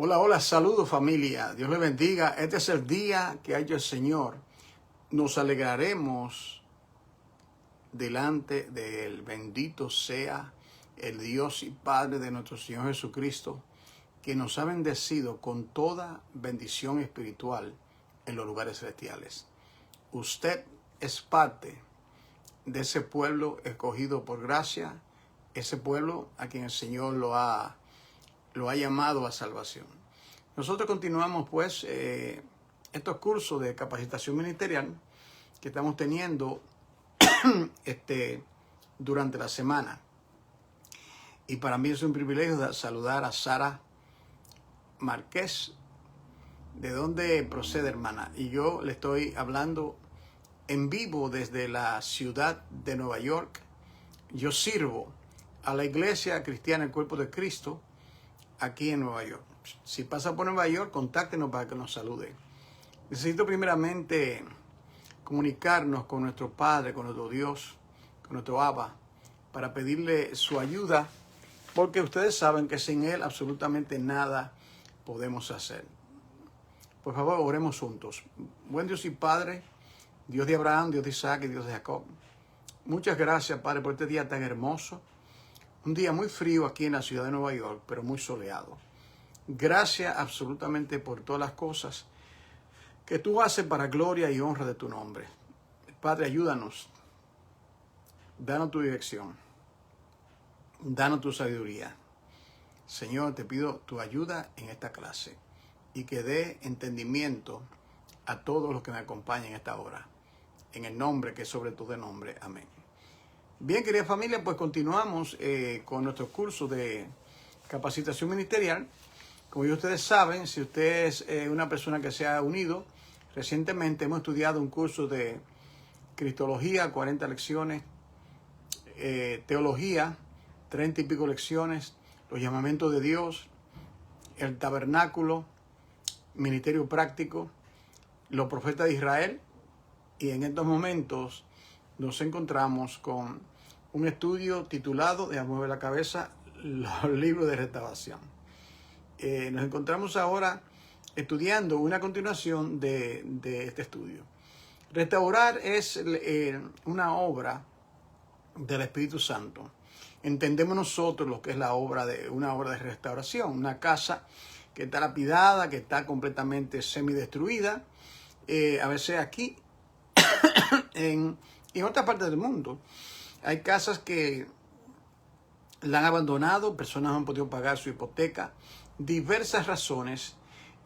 Hola, hola, saludos familia. Dios les bendiga. Este es el día que ha hecho el Señor. Nos alegraremos delante de Él. Bendito sea el Dios y Padre de nuestro Señor Jesucristo, que nos ha bendecido con toda bendición espiritual en los lugares celestiales. Usted es parte de ese pueblo escogido por gracia, ese pueblo a quien el Señor lo ha llamado a salvación. Nosotros continuamos pues estos cursos de capacitación ministerial que estamos teniendo durante la semana. Y para mí es un privilegio saludar a Sara Márquez. ¿De dónde procede, hermana? Y yo le estoy hablando en vivo desde la ciudad de Nueva York. Yo sirvo a la Iglesia Cristiana El Cuerpo de Cristo aquí en Nueva York. Si pasa por Nueva York, contáctenos para que nos salude. Necesito primeramente comunicarnos con nuestro Padre, con nuestro Dios, con nuestro Abba, para pedirle su ayuda, porque ustedes saben que sin Él absolutamente nada podemos hacer. Por favor, oremos juntos. Buen Dios y Padre, Dios de Abraham, Dios de Isaac y Dios de Jacob. Muchas gracias, Padre, por este día tan hermoso. Un día muy frío aquí en la ciudad de Nueva York, pero muy soleado. Gracias absolutamente por todas las cosas que tú haces para gloria y honra de tu nombre. Padre, ayúdanos. Danos tu dirección. Danos tu sabiduría. Señor, te pido tu ayuda en esta clase y que dé entendimiento a todos los que me acompañen en esta hora. En el nombre que es sobre todo el nombre. Amén. Bien, querida familia, pues continuamos con nuestro curso de capacitación ministerial. Como ya ustedes saben, si usted es una persona que se ha unido, recientemente hemos estudiado un curso de Cristología, 40 lecciones, Teología, 30 y pico lecciones, los llamamientos de Dios, el tabernáculo, ministerio práctico, los profetas de Israel, y en estos momentos nos encontramos con un estudio titulado, déjame mover la cabeza, los libros de restauración. Nos encontramos ahora estudiando una continuación de este estudio. Restaurar es una obra del Espíritu Santo. Entendemos nosotros lo que es una obra de restauración, una casa que está lapidada, que está completamente semidestruida, a veces aquí, en otras partes del mundo. Hay casas que la han abandonado, personas no han podido pagar su hipoteca, diversas razones,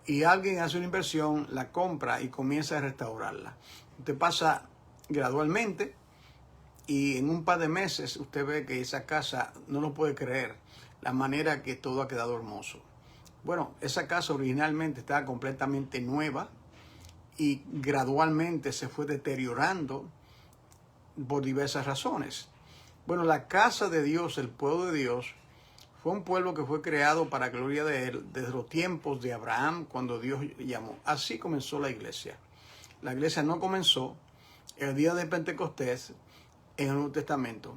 y alguien hace una inversión, la compra y comienza a restaurarla. Usted pasa gradualmente y en un par de meses usted ve que esa casa no lo puede creer, la manera que todo ha quedado hermoso. Bueno, esa casa originalmente estaba completamente nueva y gradualmente se fue deteriorando por diversas razones. Bueno, la casa de Dios, el pueblo de Dios, fue un pueblo que fue creado para gloria de Él desde los tiempos de Abraham, cuando Dios llamó. Así comenzó la iglesia. La iglesia no comenzó el día de Pentecostés en el Nuevo Testamento.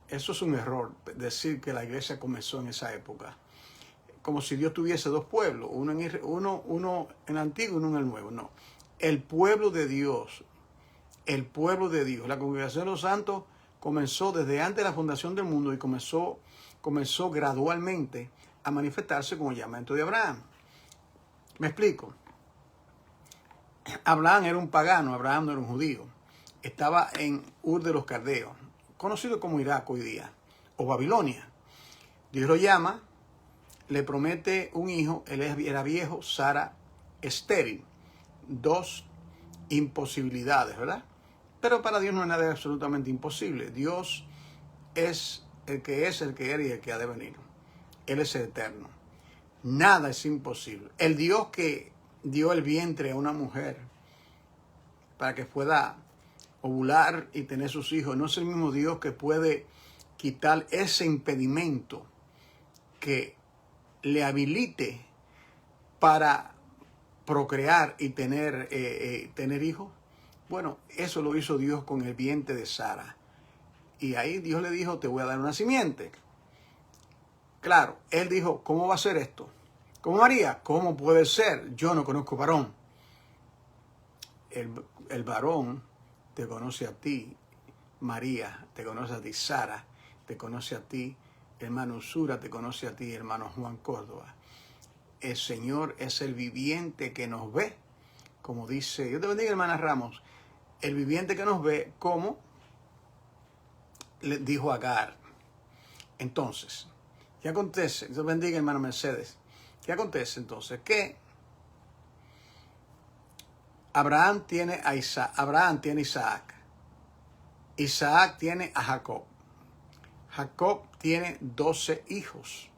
Eso es un error, decir que la iglesia comenzó en esa época. Como si Dios tuviese dos pueblos, uno en el antiguo y uno en el nuevo. No. El pueblo de Dios, la congregación de los santos, comenzó desde antes de la fundación del mundo y comenzó gradualmente a manifestarse como el llamamiento de Abraham. Me explico. Abraham era un pagano, Abraham no era un judío. Estaba en Ur de los Caldeos, conocido como Irak hoy día, o Babilonia. Dios lo llama, le promete un hijo, él era viejo, Sara estéril. Dos imposibilidades, ¿verdad? Pero para Dios no hay nada absolutamente imposible. Dios es, el que era y el que ha de venir. Él es el eterno. Nada es imposible. El Dios que dio el vientre a una mujer para que pueda ovular y tener sus hijos, no es el mismo Dios que puede quitar ese impedimento que le habilite para procrear y tener hijos. Bueno, eso lo hizo Dios con el vientre de Sara. Y ahí Dios le dijo, te voy a dar una simiente. Claro, él dijo, ¿cómo va a ser esto? como María. ¿Cómo puede ser? Yo no conozco varón. El varón te conoce a ti, María, te conoce a ti, Sara, te conoce a ti, hermano Usura, te conoce a ti, hermano Juan Córdoba. El Señor es el viviente que nos ve, como dice, Dios te bendiga, hermana Ramos, el viviente que nos ve, como le dijo Agar. Entonces, ¿qué acontece? Dios te bendiga, hermano Mercedes. ¿Qué acontece entonces? Que Abraham tiene a Isaac, Isaac tiene a Jacob. Jacob tiene 12 hijos.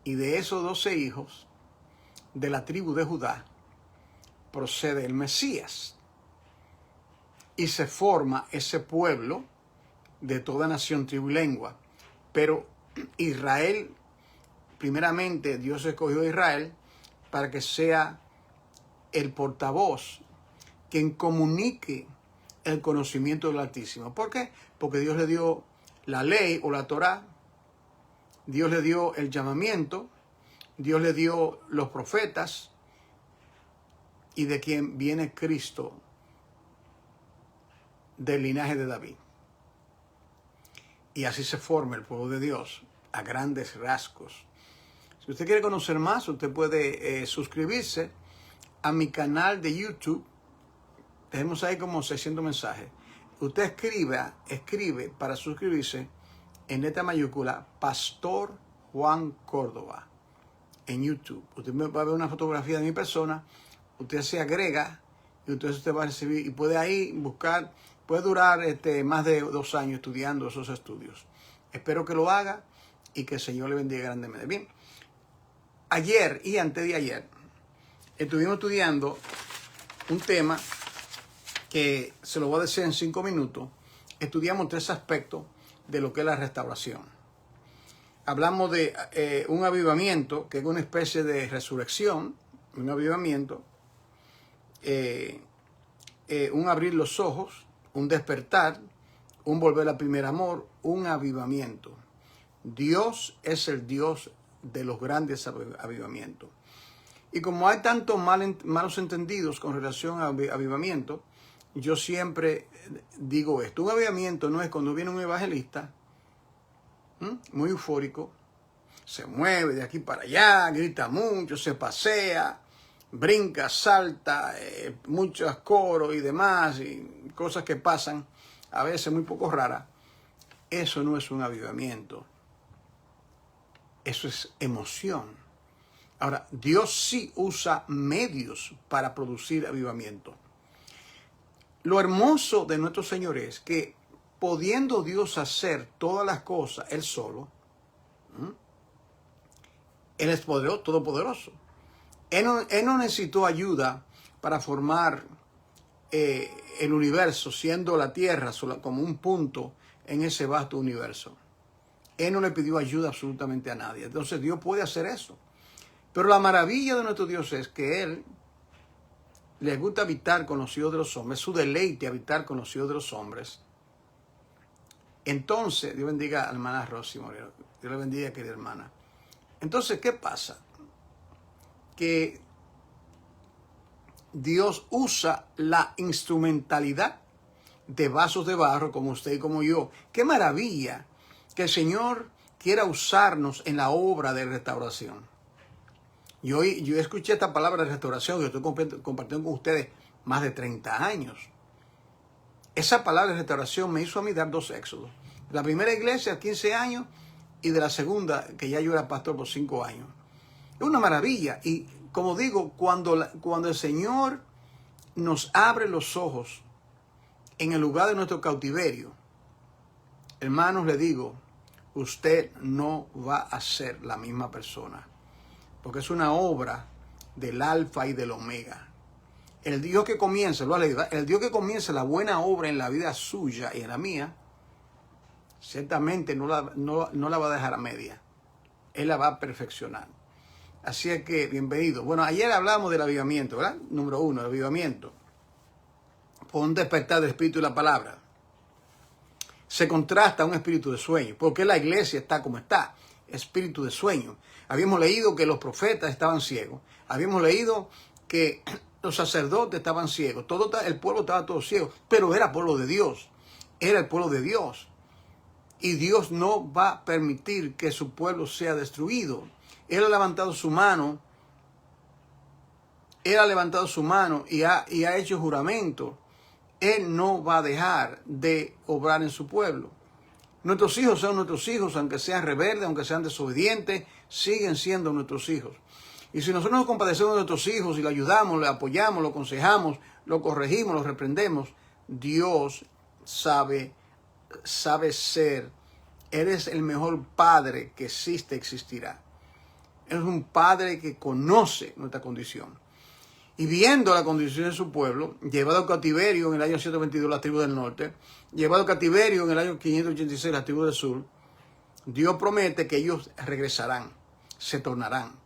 Y de esos 12 hijos, de la tribu de Judá, procede el Mesías. Y se forma ese pueblo de toda nación, tribu y lengua. Pero Israel, primeramente Dios escogió a Israel para que sea el portavoz quien comunique el conocimiento del Altísimo. ¿Por qué? Porque Dios le dio la ley o la Torá, Dios le dio el llamamiento, Dios le dio los profetas, y de quien viene Cristo, del linaje de David. Y así se forma el pueblo de Dios a grandes rasgos. Si usted quiere conocer más, usted puede suscribirse a mi canal de YouTube. Tenemos ahí como 600 mensajes. Usted escribe para suscribirse en letra mayúscula Pastor Juan Córdoba en YouTube. Usted va a ver una fotografía de mi persona, usted se agrega y entonces usted va a recibir y puede ahí buscar, puede durar más de 2 años estudiando esos estudios. Espero que lo haga y que el Señor le bendiga grandemente. Bien, ayer y antes de ayer estuvimos estudiando un tema que se lo voy a decir en 5 minutos. Estudiamos 3 aspectos de lo que es la restauración. Hablamos de un avivamiento, que es una especie de resurrección, un avivamiento, un abrir los ojos, un despertar, un volver al primer amor, un avivamiento. Dios es el Dios de los grandes avivamientos. Y como hay tantos malos entendidos con relación a avivamiento, yo siempre digo esto. Un avivamiento no es cuando viene un evangelista muy eufórico, se mueve de aquí para allá, grita mucho, se pasea, brinca, salta, muchos coros y demás, y cosas que pasan, a veces muy poco raras. Eso no es un avivamiento. Eso es emoción. Ahora, Dios sí usa medios para producir avivamiento. Lo hermoso de nuestro Señor es que, pudiendo Dios hacer todas las cosas Él solo, Él es todopoderoso. Él no necesitó ayuda para formar el universo, siendo la Tierra como un punto en ese vasto universo. Él no le pidió ayuda absolutamente a nadie. Entonces Dios puede hacer eso. Pero la maravilla de nuestro Dios es que Él le gusta habitar con los hijos de los hombres, su deleite habitar con los hijos de los hombres. Entonces, Dios bendiga a la hermana Rosy Moreno, Dios le bendiga, querida hermana. Entonces, ¿qué pasa? Que Dios usa la instrumentalidad de vasos de barro como usted y como yo. ¡Qué maravilla que el Señor quiera usarnos en la obra de restauración! Yo escuché esta palabra de restauración que estoy compartiendo con ustedes más de 30 años. Esa palabra de restauración me hizo a mí dar 2 éxodos. De la primera iglesia, 15 años, y de la segunda, que ya yo era pastor por 5 años. Es una maravilla. Y como digo, cuando el Señor nos abre los ojos en el lugar de nuestro cautiverio, hermanos, le digo, usted no va a ser la misma persona. Porque es una obra del alfa y del omega. El Dios que comienza, lo ha leído, el Dios que comienza la buena obra en la vida suya y en la mía, ciertamente no la va a dejar a media. Él la va a perfeccionar. Así es que, bienvenido. Bueno, ayer hablamos del avivamiento, ¿verdad? Número 1, el avivamiento. Por un despertar del espíritu y la palabra. Se contrasta a un espíritu de sueño. Porque la iglesia está como está. espíritu de sueño. Habíamos leído que los profetas estaban ciegos. Habíamos leído que los sacerdotes estaban ciegos. El pueblo estaba todo ciego, pero era pueblo de Dios. Era el pueblo de Dios. Y Dios no va a permitir que su pueblo sea destruido. Él ha levantado su mano. Él ha levantado su mano y ha hecho juramento. Él no va a dejar de obrar en su pueblo. Nuestros hijos son nuestros hijos, aunque sean rebeldes, aunque sean desobedientes, siguen siendo nuestros hijos. Y si nosotros nos compadecemos de nuestros hijos y le ayudamos, le apoyamos, lo aconsejamos, lo corregimos, lo reprendemos, Dios sabe ser. Eres el mejor padre que existirá. Eres un padre que conoce nuestra condición. Y viendo la condición de su pueblo, llevado a cautiverio en el año 122 las tribus del norte, llevado a cautiverio en el año 586 las tribus del sur, Dios promete que ellos regresarán, se tornarán.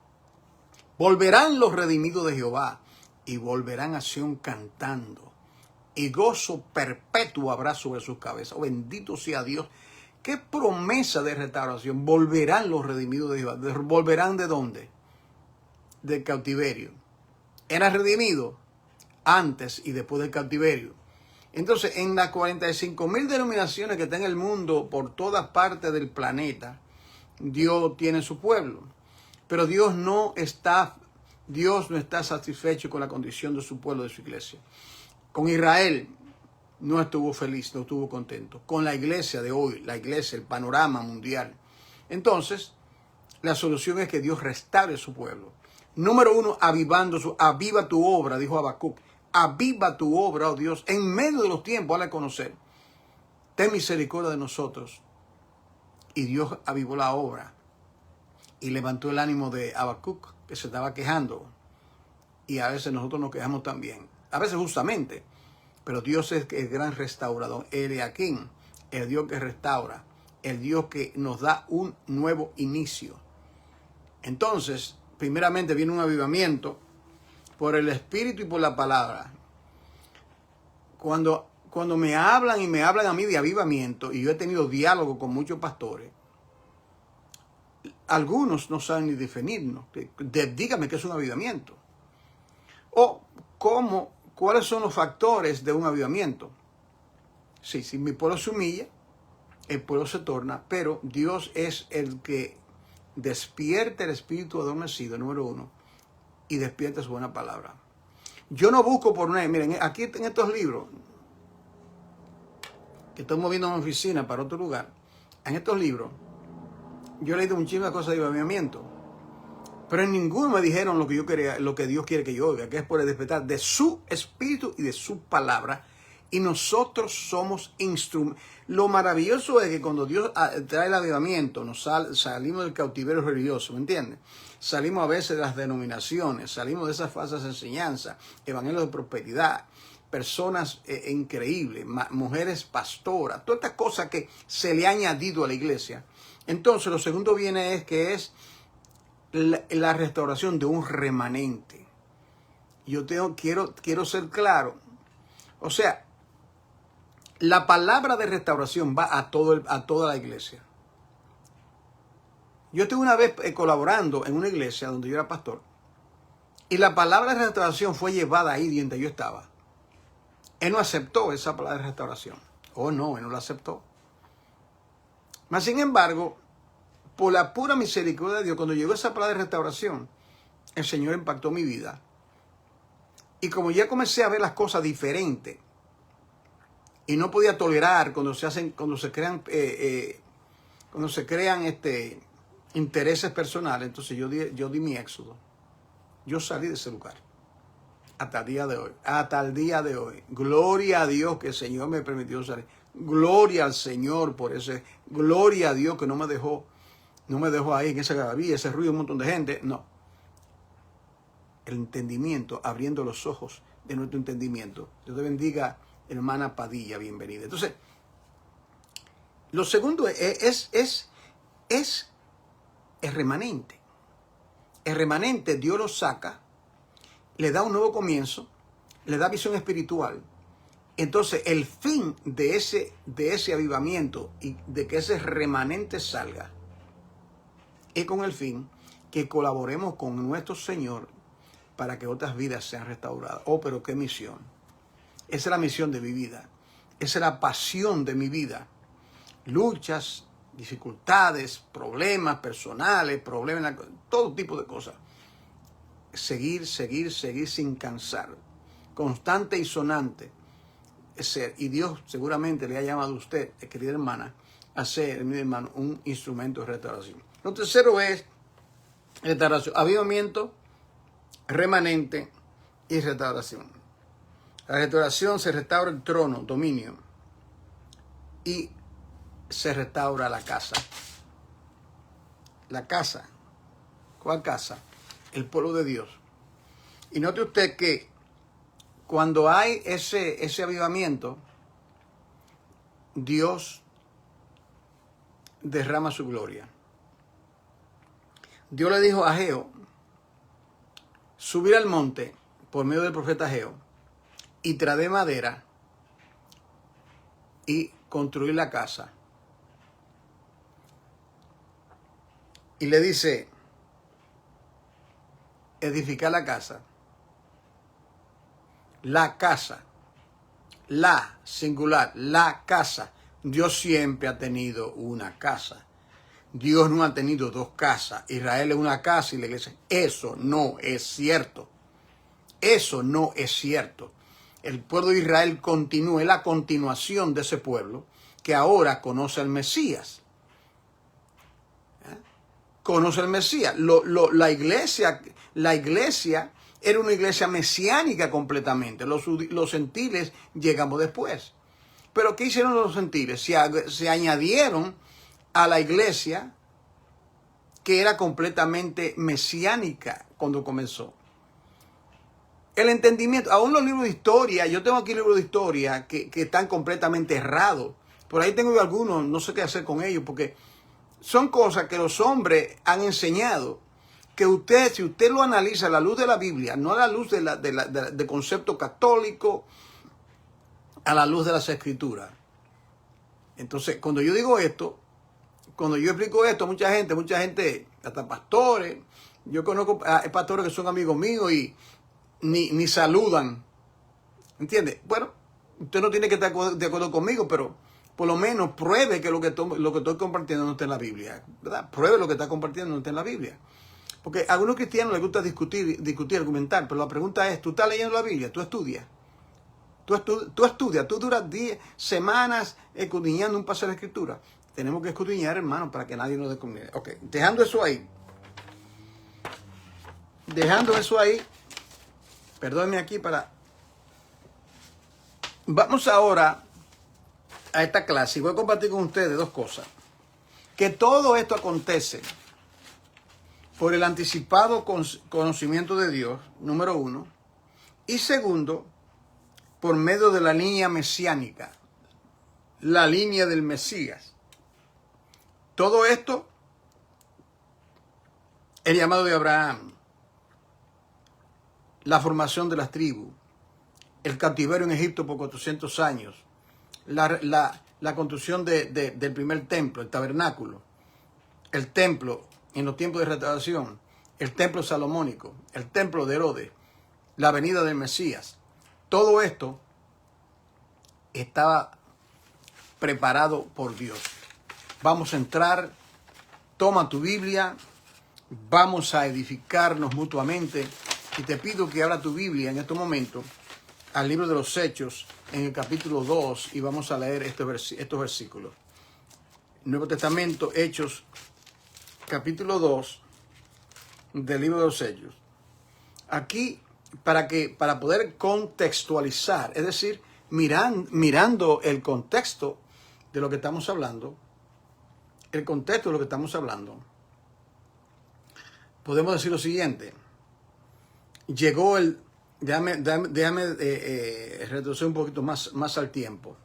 Volverán los redimidos de Jehová y volverán a Sión cantando. Y gozo perpetuo habrá sobre sus cabezas. Oh, bendito sea Dios. Qué promesa de restauración. Volverán los redimidos de Jehová. ¿Volverán de dónde? Del cautiverio. Era redimido antes y después del cautiverio. Entonces, en las 45,000 denominaciones que está en el mundo, por todas partes del planeta, Dios tiene su pueblo. Pero Dios no está satisfecho con la condición de su pueblo, de su iglesia. Con Israel no estuvo feliz, no estuvo contento. Con la iglesia de hoy, la iglesia, el panorama mundial. Entonces, la solución es que Dios restaure su pueblo. Número 1, aviva tu obra, dijo Habacuc. Aviva tu obra, oh Dios, en medio de los tiempos, hazla conocer. Ten misericordia de nosotros. Y Dios avivó la obra y levantó el ánimo de Habacuc, que se estaba quejando. Y a veces nosotros nos quejamos también. A veces justamente. Pero Dios es el gran restaurador. Eliaquín, el Dios que restaura. El Dios que nos da un nuevo inicio. Entonces, primeramente viene un avivamiento por el Espíritu y por la palabra. Cuando me hablan y me hablan a mí de avivamiento, y yo he tenido diálogo con muchos pastores, algunos no saben ni definirnos. Dígame qué es un avivamiento. O cuáles son los factores de un avivamiento. Sí, si mi pueblo se humilla, el pueblo se torna, pero Dios es el que despierta el espíritu adormecido, número 1, y despierta su buena palabra. Yo no busco por una... Miren, aquí en estos libros, que estoy moviendo mi oficina para otro lugar, en estos libros, yo he leído muchísimas cosas de avivamiento, pero en ninguno me dijeron lo que yo quería, lo que Dios quiere que yo oiga, que es por el despertar de su espíritu y de su palabra, y nosotros somos instrumentos. Lo maravilloso es que cuando Dios trae el avivamiento, salimos del cautiverio religioso, ¿me entiendes? Salimos a veces de las denominaciones, salimos de esas falsas enseñanzas, evangelios de prosperidad, personas increíbles, mujeres pastoras, todas estas cosas que se le ha añadido a la iglesia. Entonces, lo segundo viene que es la restauración de un remanente. Yo quiero ser claro. O sea, la palabra de restauración va a toda la iglesia. Yo estuve una vez colaborando en una iglesia donde yo era pastor, y la palabra de restauración fue llevada ahí donde yo estaba. Él no aceptó esa palabra de restauración. Oh, no, él no la aceptó. Mas, sin embargo, por la pura misericordia de Dios, cuando llegó esa palabra de restauración, el Señor impactó mi vida. Y como ya comencé a ver las cosas diferentes, y no podía tolerar cuando se crean intereses personales, entonces yo di mi éxodo. Yo salí de ese lugar. Hasta el día de hoy. Hasta el día de hoy. Gloria a Dios que el Señor me permitió salir. Gloria al Señor por ese. Gloria a Dios que no me dejó ahí en esa gavilla, ese ruido, un montón de gente. No. El entendimiento, abriendo los ojos de nuestro entendimiento. Dios te bendiga, hermana Padilla, bienvenida. Entonces, lo segundo es el remanente. El remanente Dios lo saca, le da un nuevo comienzo, le da visión espiritual. Entonces, el fin de ese avivamiento y de que ese remanente salga y con el fin que colaboremos con nuestro Señor para que otras vidas sean restauradas. Oh, pero qué misión. Esa es la misión de mi vida. Esa es la pasión de mi vida. Luchas, dificultades, problemas personales, problemas, todo tipo de cosas. Seguir sin cansar. Constante y sonante. Y Dios seguramente le ha llamado a usted, querida hermana, a ser, mi hermano, un instrumento de restauración. Lo tercero es restauración, avivamiento, remanente y restauración. La restauración se restaura el trono, dominio, y se restaura la casa. La casa. ¿Cuál casa? El pueblo de Dios. Y note usted que cuando hay ese avivamiento, Dios derrama su gloria. Dios le dijo a Ageo subir al monte por medio del profeta Ageo y traer madera y construir la casa. Y le dice, edificar la casa, la singular, la casa. Dios siempre ha tenido una casa. Dios no ha tenido dos casas. Israel es una casa y la iglesia. Eso no es cierto. Eso no es cierto. El pueblo de Israel continúa, es la continuación de ese pueblo que ahora conoce al Mesías. Conoce al Mesías. La iglesia era una iglesia mesiánica completamente. Los gentiles llegamos después. Pero ¿qué hicieron los gentiles? Se añadieron a la iglesia que era completamente mesiánica cuando comenzó. El entendimiento, aún los libros de historia, yo tengo aquí libros de historia que están completamente errados. Por ahí tengo yo algunos, no sé qué hacer con ellos, porque son cosas que los hombres han enseñado, que usted, si usted lo analiza a la luz de la Biblia, no a la luz de concepto católico, a la luz de las Escrituras. Entonces, cuando yo digo esto, cuando yo explico esto, mucha gente, hasta pastores, yo conozco pastores que son amigos míos y ni saludan. ¿Entiende? Bueno, usted no tiene que estar de acuerdo conmigo, pero por lo menos pruebe que lo que estoy compartiendo no está en la Biblia, ¿verdad? Pruebe lo que está compartiendo no está en la Biblia. Porque a algunos cristianos les gusta discutir, argumentar, pero la pregunta es, ¿tú estás leyendo la Biblia? ¿Tú estudias? Tú estudias, tú duras 10 semanas escudriñando un pasaje de escritura. Tenemos que escudriñar, hermano, para que nadie nos descubra. Ok, dejando eso ahí, perdónenme aquí Vamos ahora a esta clase y voy a compartir con ustedes dos cosas. Que todo esto acontece por el anticipado conocimiento de Dios, número uno, y segundo, por medio de la línea mesiánica, la línea del Mesías. Todo esto, el llamado de Abraham, la formación de las tribus, el cautiverio en Egipto por 400 años, la construcción del primer templo, el tabernáculo, el templo en los tiempos de restauración, el templo salomónico, el templo de Herodes, la venida del Mesías. Todo esto estaba preparado por Dios. Vamos a entrar, toma tu Biblia, vamos a edificarnos mutuamente y te pido que abra tu Biblia en estos momentos al libro de los Hechos en el capítulo 2 y vamos a leer estos versículos. Nuevo Testamento, Hechos, capítulo 2 del libro de los Hechos. Aquí, para poder contextualizar, es decir, mirando el contexto de lo que estamos hablando, podemos decir lo siguiente. Llegó déjame retroceder un poquito más al tiempo.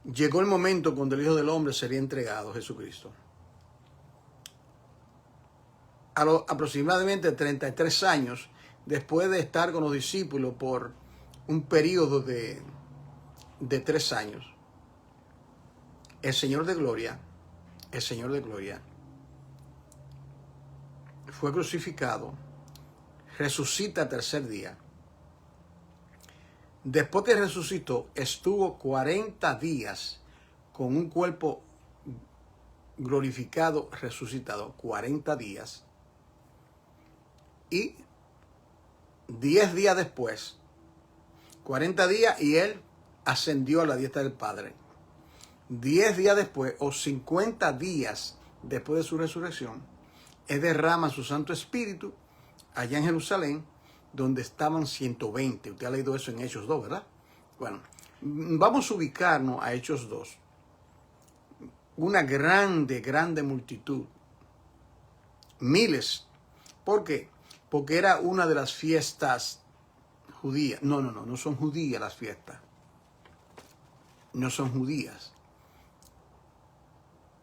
Llegó el momento cuando el Hijo del Hombre sería entregado, Jesucristo. Aproximadamente 33 años después de estar con los discípulos por un periodo de 3 años, el Señor de Gloria fue crucificado, resucita al tercer día. Después que resucitó, estuvo 40 días con un cuerpo glorificado, resucitado, 40 días. Y 10 días después, 40 días, y él ascendió a la diestra del Padre. 10 días después, o 50 días después de su resurrección, él derrama su Santo Espíritu allá en Jerusalén, donde estaban 120. Usted ha leído eso en Hechos 2, ¿verdad? Bueno, vamos a ubicarnos a Hechos 2. Una grande multitud. Miles. ¿Por qué? Porque era una de las fiestas judías. No son judías las fiestas. No son judías.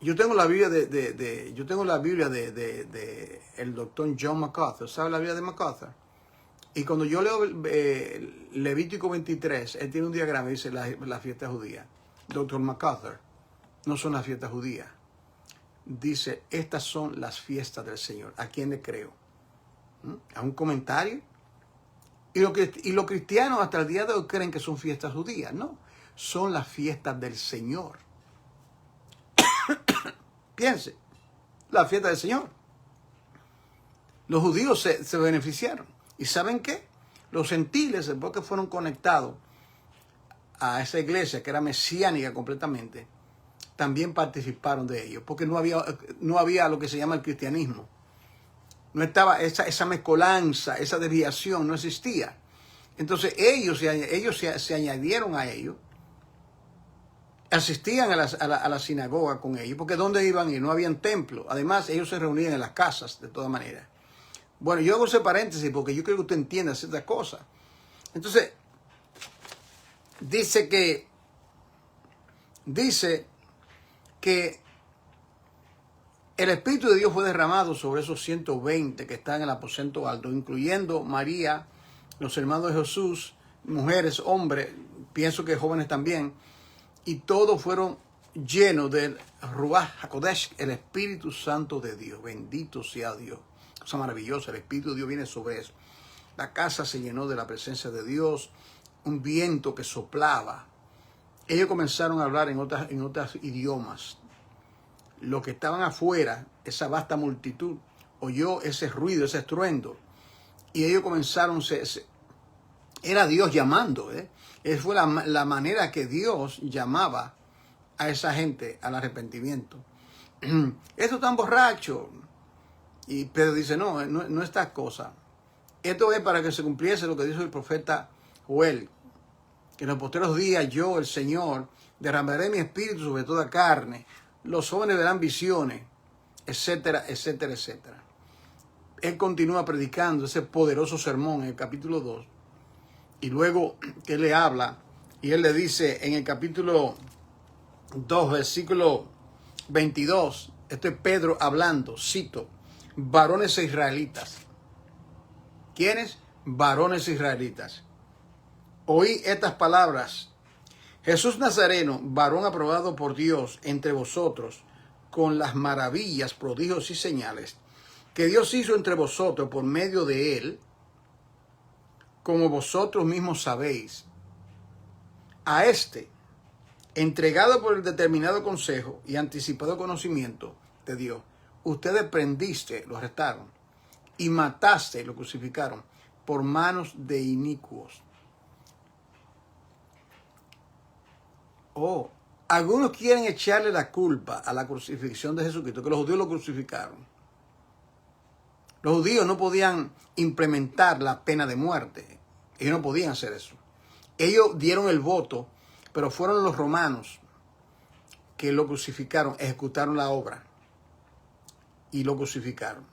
Yo tengo la Biblia de el doctor John MacArthur. ¿Sabe la Biblia de MacArthur? Y cuando yo leo Levítico 23, él tiene un diagrama y dice la fiesta judía. Doctor MacArthur, no son las fiestas judías. Dice, estas son las fiestas del Señor. ¿A quién le creo? ¿A un comentario? Y los cristianos hasta el día de hoy creen que son fiestas judías. No, son las fiestas del Señor. Piense, la fiesta del Señor. Los judíos se beneficiaron. ¿Y saben qué? Los gentiles, después que fueron conectados a esa iglesia que era mesiánica completamente, también participaron de ello, porque no había lo que se llama el cristianismo. No estaba esa mezcolanza, esa desviación, no existía. Entonces ellos se añadieron a ello, asistían a la sinagoga con ellos, porque ¿dónde iban a ir? No habían templo. Además, ellos se reunían en las casas, de todas maneras. Bueno, yo hago ese paréntesis porque yo creo que usted entienda ciertas cosas. Entonces, dice que el Espíritu de Dios fue derramado sobre esos 120 que están en el aposento alto, incluyendo María, los hermanos de Jesús, mujeres, hombres, pienso que jóvenes también, y todos fueron llenos del Ruach HaKodesh, el Espíritu Santo de Dios. Bendito sea Dios. Cosa maravillosa, el Espíritu de Dios viene sobre eso. La casa se llenó de la presencia de Dios, un viento que soplaba. Ellos comenzaron a hablar en otros idiomas. Los que estaban afuera, esa vasta multitud, oyó ese ruido, ese estruendo. Y ellos comenzaron, era Dios llamando. Esa fue la manera que Dios llamaba a esa gente al arrepentimiento. Estos están borrachos. Y Pedro dice, no estas cosas. Esto es para que se cumpliese lo que dijo el profeta Joel, que en los posteros días yo, el Señor, derramaré mi espíritu sobre toda carne, los jóvenes verán visiones, etcétera, etcétera, etcétera. Él continúa predicando ese poderoso sermón en el capítulo 2, y luego que él le habla, y él le dice en el capítulo 2, versículo 22, esto es Pedro hablando, cito, varones israelitas. ¿Quiénes? Varones israelitas. Oí estas palabras. Jesús Nazareno, varón aprobado por Dios entre vosotros, con las maravillas, prodigios y señales que Dios hizo entre vosotros por medio de él, como vosotros mismos sabéis. A este, entregado por el determinado consejo y anticipado conocimiento de Dios, ustedes prendiste, lo arrestaron, y mataste, lo crucificaron, por manos de inicuos. Algunos quieren echarle la culpa a la crucifixión de Jesucristo, que los judíos lo crucificaron. Los judíos no podían implementar la pena de muerte. Ellos no podían hacer eso. Ellos dieron el voto, pero fueron los romanos que lo crucificaron, ejecutaron la obra y lo crucificaron.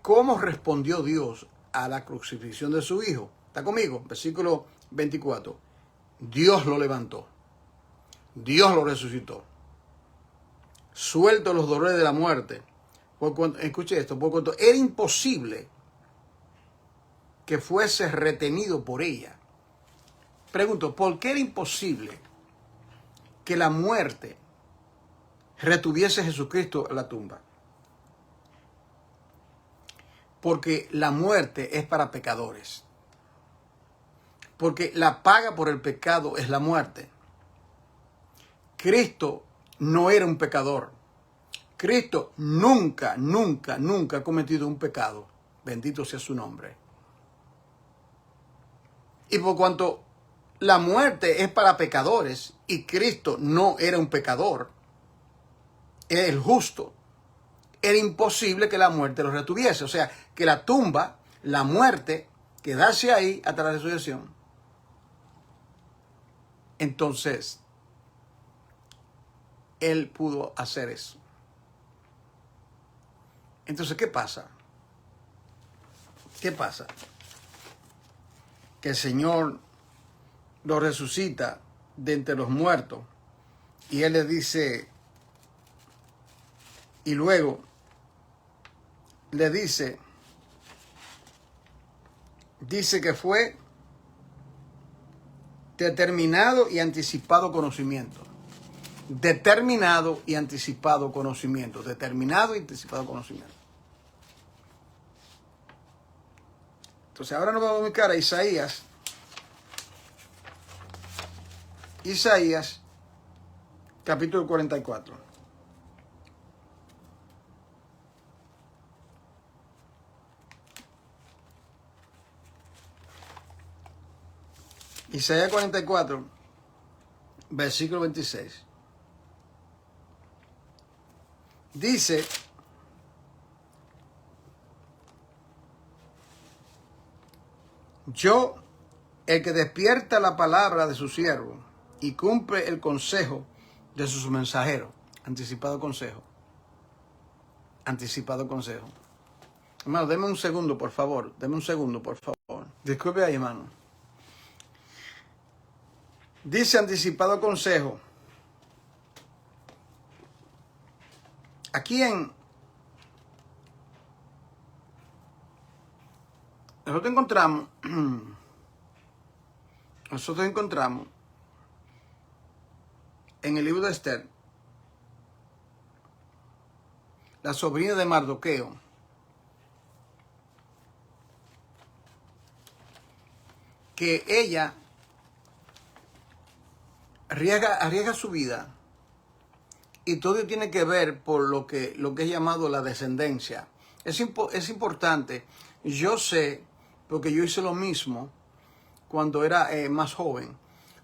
¿Cómo respondió Dios a la crucifixión de su Hijo? ¿Está conmigo? Versículo 24. Dios lo levantó. Dios lo resucitó. Suelto los dolores de la muerte. Escuche esto. Por cuanto era imposible que fuese retenido por ella. Pregunto, ¿por qué era imposible que la muerte retuviese a Jesucristo en la tumba? Porque la muerte es para pecadores. Porque la paga por el pecado es la muerte. Cristo no era un pecador. Cristo nunca, nunca, nunca ha cometido un pecado. Bendito sea su nombre. Y por cuanto la muerte es para pecadores y Cristo no era un pecador, era el justo, era imposible que la muerte lo retuviese. O sea, que la tumba, la muerte, quedase ahí hasta la resurrección. Entonces, Él pudo hacer eso. Entonces, ¿qué pasa? ¿Qué pasa? Que el Señor lo resucita de entre los muertos y Él le dice, y luego le dice que fue determinado y anticipado conocimiento. Determinado y anticipado conocimiento. Determinado y anticipado conocimiento. Entonces ahora nos vamos a ubicar a Isaías. Isaías, capítulo 44. Isaías 44, versículo 26. Dice, yo, el que despierta la palabra de su siervo y cumple el consejo de sus mensajeros. Anticipado consejo. Anticipado consejo. Hermano, deme un segundo, por favor. Deme un segundo, por favor. Disculpe ahí, hermano. Dice anticipado consejo. Aquí nosotros encontramos en el libro de Esther, la sobrina de Mardoqueo, que ella arriesga su vida y todo tiene que ver por lo que es llamado la descendencia. Es importante. Yo sé, porque yo hice lo mismo cuando era más joven.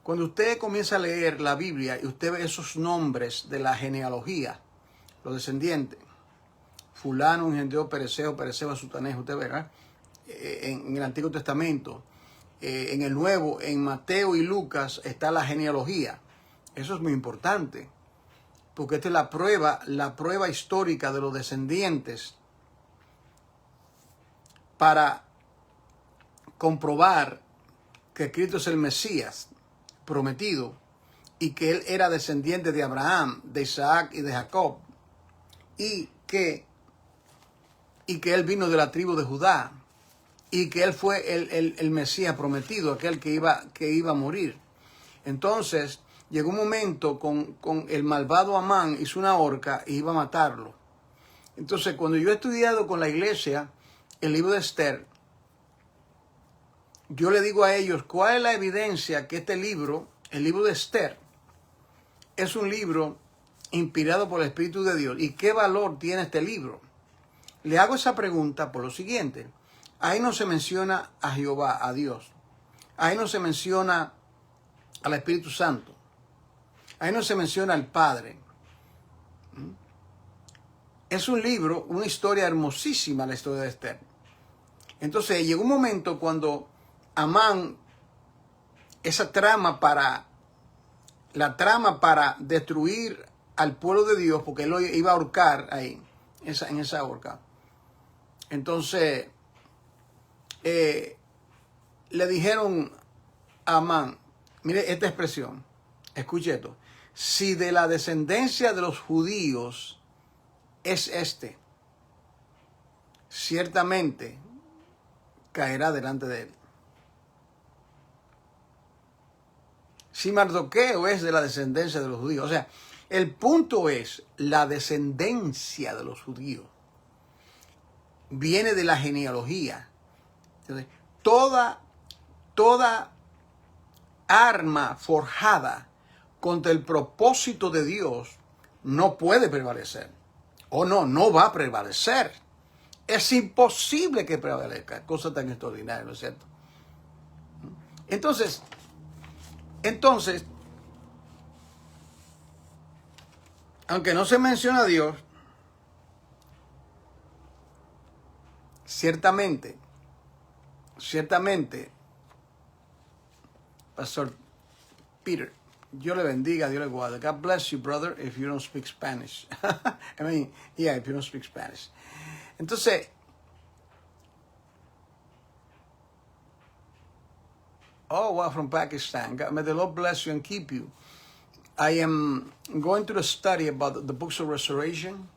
Cuando usted comienza a leer la Biblia y usted ve esos nombres de la genealogía, los descendientes, fulano engendró Pereceo, Pereceo a Sutanejo, usted verá, en el Antiguo Testamento, en el Nuevo, en Mateo y Lucas está la genealogía. Eso es muy importante, porque esta es la prueba histórica de los descendientes para comprobar que Cristo es el Mesías prometido y que Él era descendiente de Abraham, de Isaac y de Jacob, y que Él vino de la tribu de Judá, y que Él fue el Mesías prometido, aquel que iba a morir. Entonces llegó un momento con el malvado Amán, hizo una horca y iba a matarlo. Entonces, cuando yo he estudiado con la iglesia el libro de Esther, yo le digo a ellos, ¿cuál es la evidencia que este libro, el libro de Esther, es un libro inspirado por el Espíritu de Dios? ¿Y qué valor tiene este libro? Le hago esa pregunta por lo siguiente. Ahí no se menciona a Jehová, a Dios. Ahí no se menciona al Espíritu Santo. Ahí no se menciona al Padre. Es un libro, una historia hermosísima, la historia de Esther. Entonces llegó un momento cuando Amán, la trama para destruir al pueblo de Dios, porque él lo iba a ahorcar ahí, en esa horca. Entonces, le dijeron a Amán, mire esta expresión, escuche esto, si de la descendencia de los judíos es este, ciertamente caerá delante de él. Si Mardoqueo es de la descendencia de los judíos, o sea, el punto es la descendencia de los judíos. viene de la genealogía. Entonces, toda arma forjada contra el propósito de Dios no puede prevalecer. O no va a prevalecer. Es imposible que prevalezca. Cosa tan extraordinaria, ¿no es cierto? Entonces, aunque no se menciona a Dios, ciertamente, Pastor Peter, Dios le bendiga, Dios le guarde. God bless you, brother, if you don't speak Spanish. I mean, yeah, if you don't speak Spanish. Entonces, oh, wow, from Pakistan. God, may the Lord bless you and keep you. I am going through a study about the books of restoration,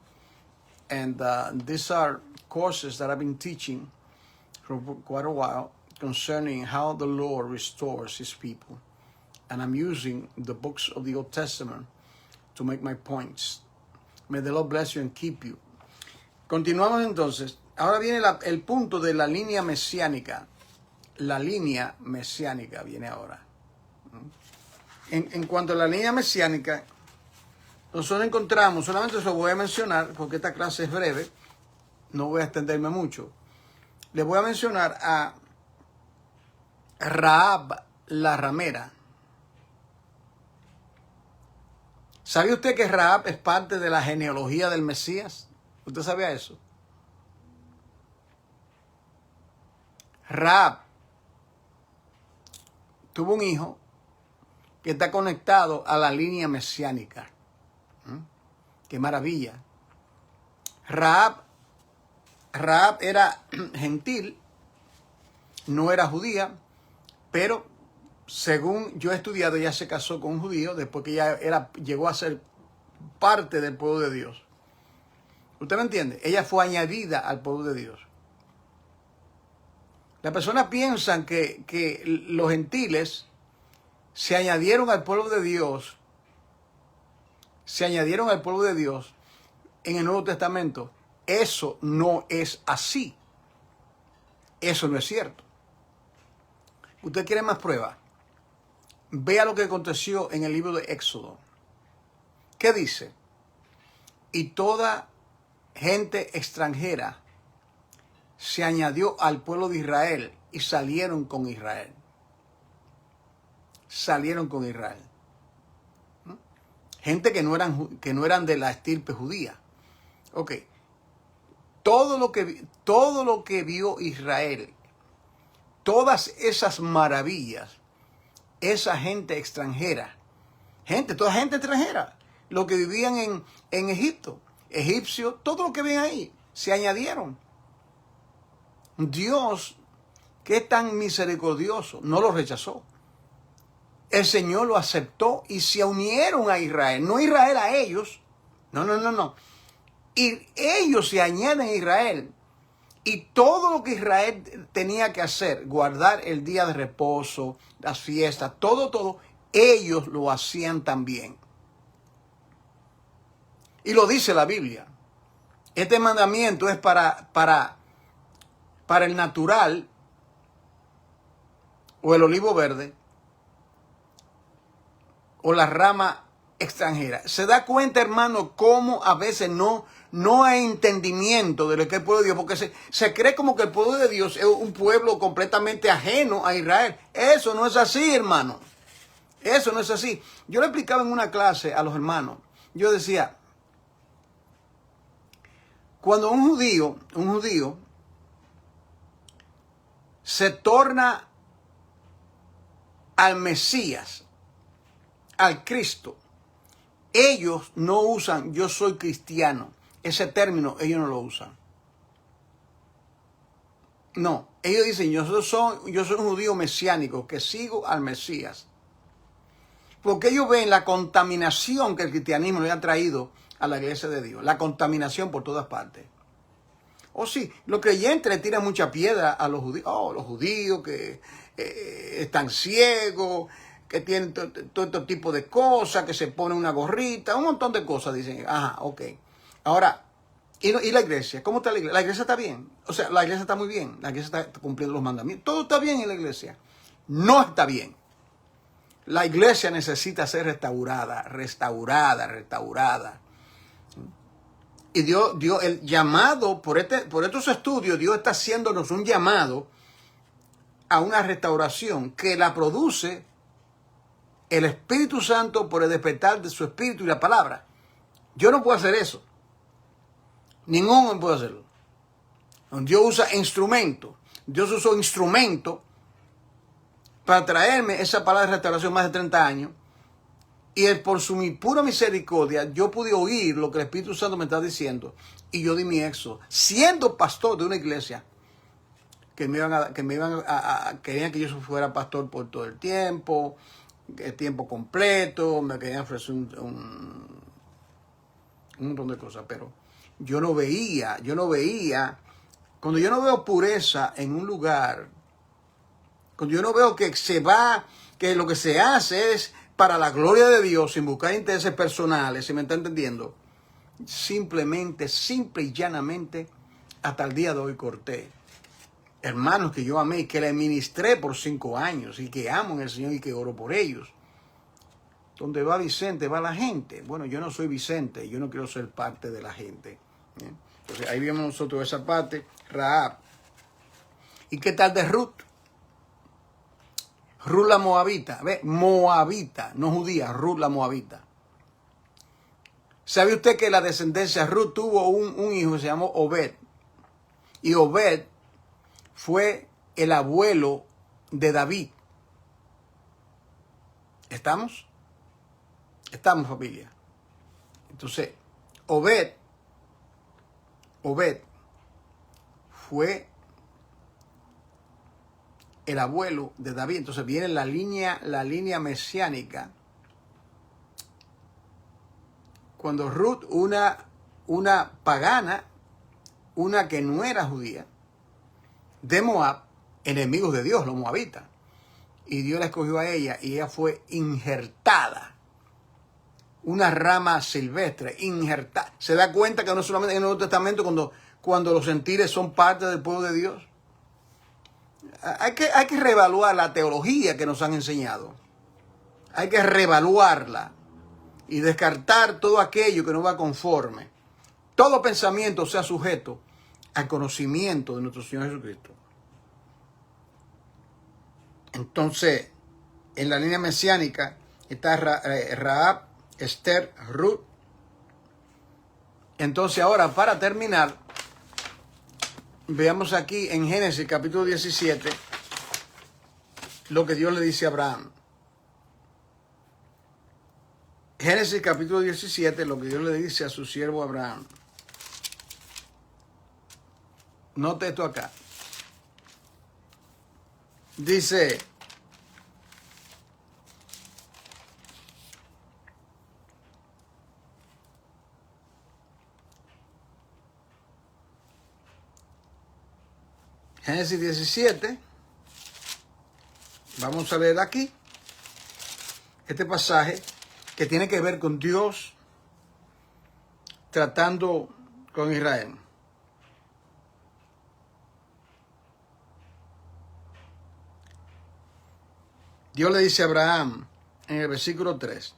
and these are courses that I've been teaching for quite a while concerning how the Lord restores His people. And I'm using the books of the Old Testament to make my points. May the Lord bless you and keep you. Continuamos entonces. Ahora viene el punto de la línea mesiánica. La línea mesiánica viene ahora. En cuanto a la línea mesiánica, nosotros encontramos, solamente se lo voy a mencionar porque esta clase es breve, no voy a extenderme mucho. Le voy a mencionar a Rahab la ramera. ¿Sabe usted que Rahab es parte de la genealogía del Mesías? ¿Usted sabía eso? Rahab tuvo un hijo que está conectado a la línea mesiánica. ¡Qué maravilla! Rahab era gentil, no era judía, pero según yo he estudiado, ella se casó con un judío después que ella llegó a ser parte del pueblo de Dios. ¿Usted me entiende? Ella fue añadida al pueblo de Dios. Las personas piensan que los gentiles se añadieron al pueblo de Dios, en el Nuevo Testamento. Eso no es así. Eso no es cierto. ¿Usted quiere más pruebas? Vea lo que aconteció en el libro de Éxodo. ¿Qué dice? Y toda gente extranjera se añadió al pueblo de Israel y salieron con Israel. Gente que no eran de la estirpe judía. Ok. Todo lo que vio Israel, todas esas maravillas, esa gente extranjera, toda gente extranjera, los que vivían en Egipto, egipcios, todo lo que ven ahí, se añadieron. Dios, que es tan misericordioso, no lo rechazó. El Señor lo aceptó y se unieron a Israel. No Israel a ellos. No. Y ellos se añaden a Israel. Y todo lo que Israel tenía que hacer, guardar el día de reposo, las fiestas, todo, ellos lo hacían también. Y lo dice la Biblia. Este mandamiento es para el natural o el olivo verde o la rama extranjera. Se da cuenta, hermano, cómo a veces no hay entendimiento de lo que es el pueblo de Dios, porque se cree como que el pueblo de Dios es un pueblo completamente ajeno a Israel. Eso no es así, hermano. Eso no es así. Yo le explicaba en una clase a los hermanos. Yo decía, cuando un judío se torna al Mesías, al Cristo, ellos no usan yo soy cristiano. Ese término ellos no lo usan. No, ellos dicen yo soy un judío mesiánico que sigo al Mesías. Porque ellos ven la contaminación que el cristianismo le ha traído a la iglesia de Dios. La contaminación por todas partes. Oh sí, los creyentes le tiran mucha piedra a los judíos. Oh, los judíos que están ciegos, que tienen todo este tipo de cosas, que se ponen una gorrita, un montón de cosas, dicen. Ajá, ok. Ahora, ¿Y la iglesia? ¿Cómo está la iglesia? La iglesia está bien. O sea, la iglesia está muy bien. La iglesia está cumpliendo los mandamientos. Todo está bien en la iglesia. No está bien. La iglesia necesita ser restaurada. Y Dios el llamado, por estos estudios, Dios está haciéndonos un llamado a una restauración que la produce el Espíritu Santo por el despertar de su Espíritu y la palabra. Yo no puedo hacer eso. Ningún hombre puede hacerlo. Dios usa instrumento. Dios usó instrumento para traerme esa palabra de restauración más de 30 años. Y por su pura misericordia, yo pude oír lo que el Espíritu Santo me está diciendo. Y yo di mi éxodo. Siendo pastor de una iglesia, querían que yo fuera pastor por todo el tiempo completo, me querían ofrecer un montón de cosas, pero yo no veía, cuando yo no veo pureza en un lugar, cuando yo no veo que que lo que se hace es para la gloria de Dios, sin buscar intereses personales, ¿se me está entendiendo? Simple y llanamente, hasta el día de hoy corté. Hermanos que yo amé y que le ministré por 5 años y que amo en el Señor y que oro por ellos. Donde va Vicente, va la gente. Bueno, yo no soy Vicente, yo no quiero ser parte de la gente. Entonces ahí vemos nosotros esa parte, Rahab. ¿Y qué tal de Ruth? Ruth la moabita, ¿ve? Moabita, no judía, Ruth la moabita. ¿Sabe usted que la descendencia Ruth tuvo un hijo que se llamó Obed? Y Obed fue el abuelo de David. ¿Estamos? Estamos, familia. Entonces, Obed fue el abuelo de David. Entonces viene la línea mesiánica. Cuando Ruth, una pagana, una que no era judía, de Moab, enemigos de Dios, los moabitas. Y Dios la escogió a ella y ella fue injertada. Una rama silvestre, injertada. ¿Se da cuenta que no solamente en el Nuevo Testamento cuando los gentiles son parte del pueblo de Dios? Hay que reevaluar la teología que nos han enseñado. Hay que reevaluarla y descartar todo aquello que no va conforme. Todo pensamiento sea sujeto al conocimiento de nuestro Señor Jesucristo. Entonces, en la línea mesiánica está Rahab, Esther, Ruth. Entonces ahora, para terminar, veamos aquí en Génesis capítulo 17 lo que Dios le dice a Abraham. Génesis capítulo 17, lo que Dios le dice a su siervo Abraham. Note esto acá. Dice, Génesis 17, vamos a leer aquí este pasaje que tiene que ver con Dios tratando con Israel. Dios le dice a Abraham en el versículo 3.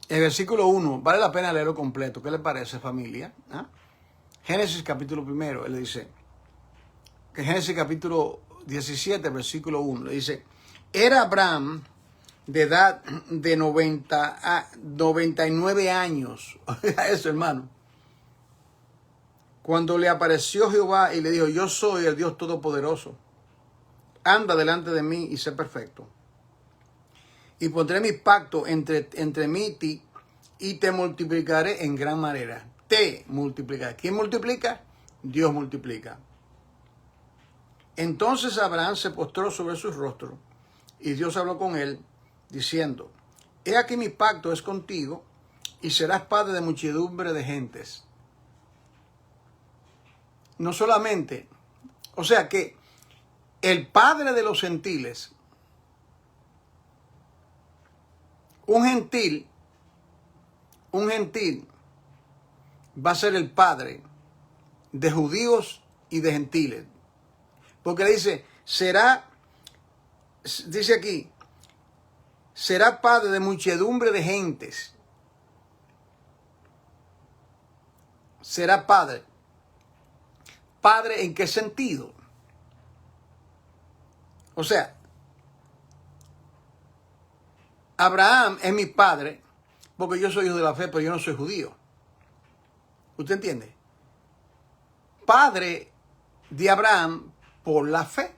El versículo 1, vale la pena leerlo completo. ¿Qué le parece, familia? ¿Ah? Génesis capítulo 1, él le dice, que Génesis capítulo 17, versículo 1, le dice, era Abraham de edad de 99 años. Oiga eso, hermano. Cuando le apareció Jehová y le dijo, yo soy el Dios Todopoderoso. Anda delante de mí y sé perfecto. Y pondré mi pacto entre mí y ti, y te multiplicaré en gran manera. Te multiplicaré. ¿Quién multiplica? Dios multiplica. Entonces Abraham se postró sobre su rostro, y Dios habló con él, diciendo, he aquí mi pacto es contigo, y serás padre de muchedumbre de gentes. No solamente, o sea que el padre de los gentiles, un gentil va a ser el padre de judíos y de gentiles. Porque le dice, dice aquí, será padre de muchedumbre de gentes. Será padre. ¿Padre en qué sentido? O sea, Abraham es mi padre porque yo soy hijo de la fe, pero yo no soy judío. ¿Usted entiende? Padre de Abraham por la fe.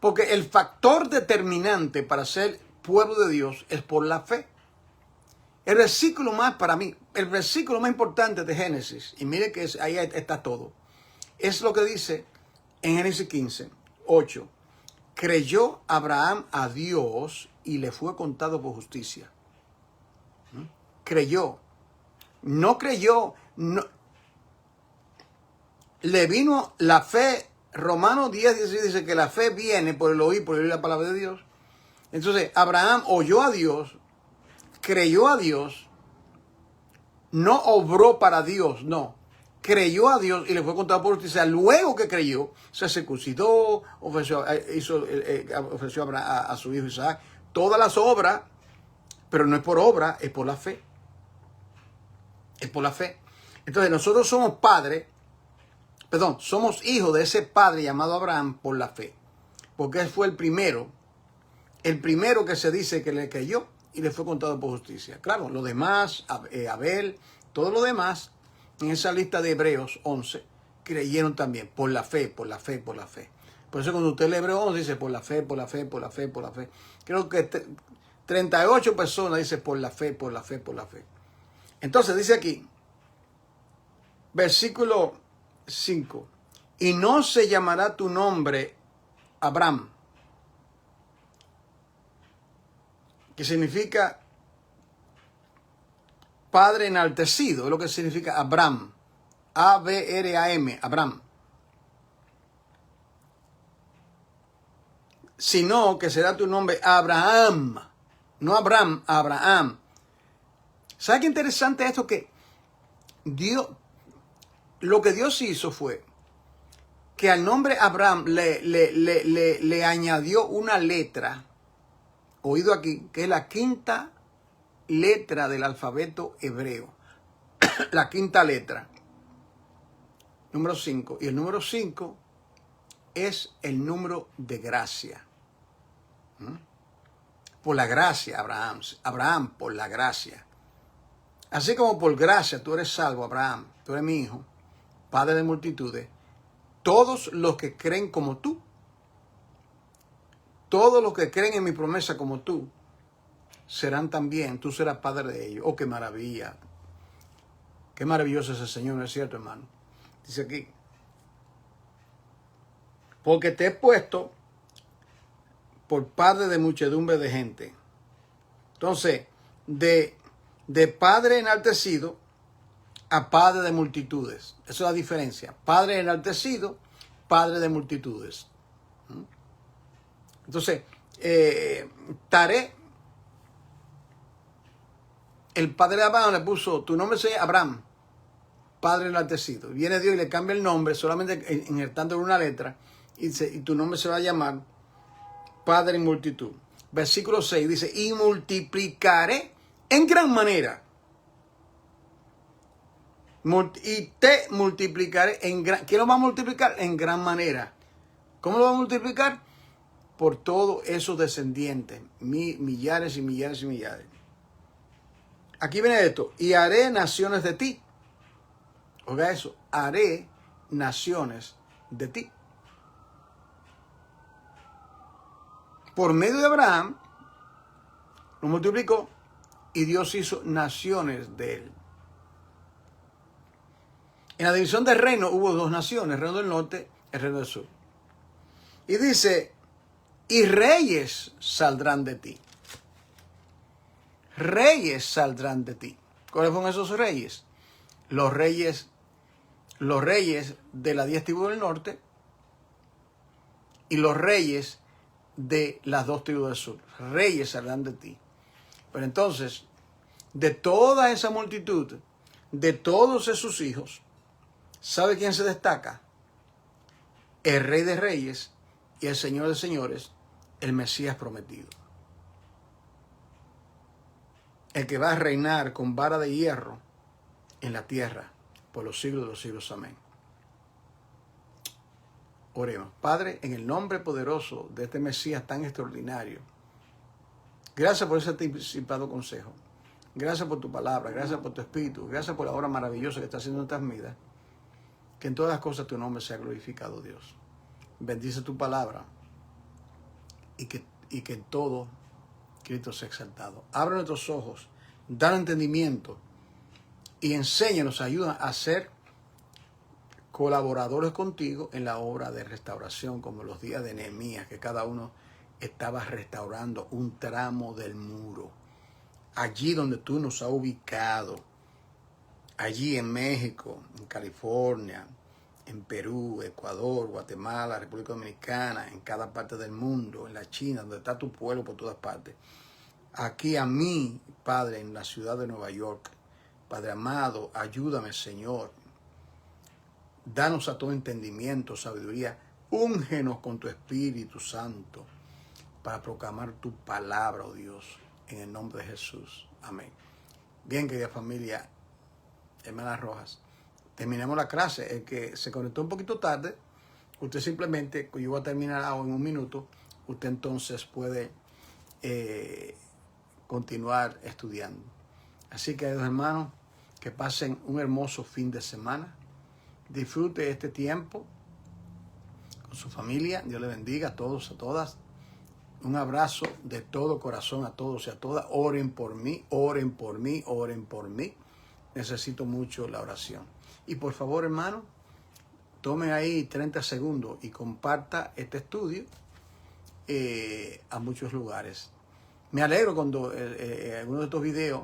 Porque el factor determinante para ser pueblo de Dios es por la fe. El versículo más, para mí, el versículo más importante de Génesis, y mire que ahí está todo, es lo que dice en Génesis 15, 8. Creyó Abraham a Dios y le fue contado por justicia. Creyó. No creyó. No. Le vino la fe. Romanos 10, 16 dice que la fe viene por el oír la palabra de Dios. Entonces, Abraham oyó a Dios, creyó a Dios, no obró para Dios, no. Creyó a Dios y le fue contado por justicia. Luego que creyó, se circuncidó, ofreció a su hijo Isaac. Todas las obras, pero no es por obra, es por la fe. Es por la fe. Entonces nosotros somos somos hijos de ese padre llamado Abraham por la fe. Porque él fue el primero que se dice que le creyó y le fue contado por justicia. Claro, los demás, Abel, todo lo demás, en esa lista de Hebreos 11, creyeron también, por la fe, por la fe, por la fe. Por eso cuando usted lee Hebreos 11, dice por la fe, por la fe, por la fe, por la fe. Creo que 38 personas dice por la fe, por la fe, por la fe. Entonces dice aquí, versículo 5, y no se llamará tu nombre Abraham, que significa Padre enaltecido, es lo que significa Abraham. A-B-R-A-M, Abraham. Sino que será tu nombre Abraham. No Abraham, Abraham. ¿Sabe qué interesante esto? Que Dios, lo que Dios hizo fue que al nombre Abraham le añadió una letra, oído aquí, que es la quinta letra del alfabeto hebreo. La quinta letra. Número 5. Y el número 5 es el número de gracia. Por la gracia, Abraham. Abraham, por la gracia. Así como por gracia tú eres salvo, Abraham. Tú eres mi hijo, padre de multitudes. Todos los que creen como tú, todos los que creen en mi promesa como tú, serán también, tú serás padre de ellos. Oh, qué maravilla. Qué maravilloso es el Señor, ¿no es cierto, hermano? Dice aquí, porque te he puesto por padre de muchedumbre de gente. Entonces, de padre enaltecido a padre de multitudes. Esa es la diferencia. Padre enaltecido, padre de multitudes. Entonces, Taré, el padre de Abraham le puso, tu nombre es Abraham, padre enaltecido. Viene Dios y le cambia el nombre, solamente injertándole una letra, y tu nombre se va a llamar Padre en multitud. Versículo 6 dice, y multiplicaré en gran manera. Y te multiplicaré en gran... ¿Quién lo va a multiplicar? En gran manera. ¿Cómo lo va a multiplicar? Por todos esos descendientes. Millares y millares y millares. Aquí viene esto. Y haré naciones de ti. Oiga eso. Haré naciones de ti. Por medio de Abraham, lo multiplicó y Dios hizo naciones de él. En la división del reino hubo dos naciones, el reino del norte y el reino del sur. Y dice, y reyes saldrán de ti. Reyes saldrán de ti. ¿Cuáles son esos reyes? Los reyes de la 10 tribus del norte y los reyes de las 2 tribus del sur. Reyes saldrán de ti. Pero entonces, de toda esa multitud, de todos esos hijos, ¿sabe quién se destaca? El Rey de Reyes y el Señor de Señores, el Mesías prometido. El que va a reinar con vara de hierro en la tierra por los siglos de los siglos. Amén. Oremos. Padre, en el nombre poderoso de este Mesías tan extraordinario, gracias por ese anticipado consejo. Gracias por tu palabra, gracias por tu espíritu, gracias por la obra maravillosa que está haciendo en nuestras vidas. Que en todas las cosas tu nombre sea glorificado, Dios. Bendice tu palabra y que en todo Cristo sea exaltado. Abre nuestros ojos, da entendimiento y enséñanos, ayuda a ser colaboradores contigo en la obra de restauración, como los días de Nehemías, que cada uno estaba restaurando un tramo del muro. Allí donde tú nos has ubicado, allí en México, en California, en Perú, Ecuador, Guatemala, República Dominicana, en cada parte del mundo, en la China, donde está tu pueblo por todas partes. Aquí a mí, Padre, en la ciudad de Nueva York, Padre amado, ayúdame, Señor. Danos a todo entendimiento, sabiduría. Úngenos con tu Espíritu Santo para proclamar tu palabra, oh Dios, en el nombre de Jesús. Amén. Bien, querida familia, hermanas Rojas, terminamos la clase. El que se conectó un poquito tarde, usted simplemente, yo voy a terminar en un minuto, usted entonces puede continuar estudiando. Así que, hermanos, que pasen un hermoso fin de semana. Disfrute este tiempo con su familia. Dios le bendiga a todos, a todas. Un abrazo de todo corazón a todos y a todas. Oren por mí, oren por mí, oren por mí. Necesito mucho la oración. Y por favor, hermano, tome ahí 30 segundos y comparta este estudio a muchos lugares. Me alegro cuando en algunos de estos videos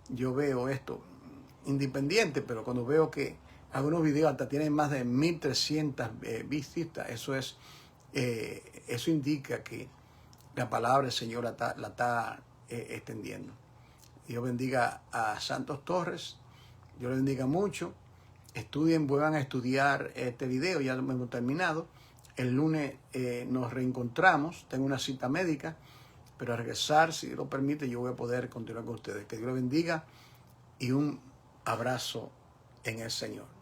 yo veo esto independiente, pero cuando veo que algunos videos hasta tienen más de 1300 visitas, eso indica que la palabra del Señor la está extendiendo. Dios bendiga a Santos Torres, Dios le bendiga mucho. Estudien, vuelvan a estudiar este video, ya lo hemos terminado. El lunes nos reencontramos, tengo una cita médica, pero al regresar, si Dios lo permite, yo voy a poder continuar con ustedes. Que Dios le bendiga y un abrazo en el Señor.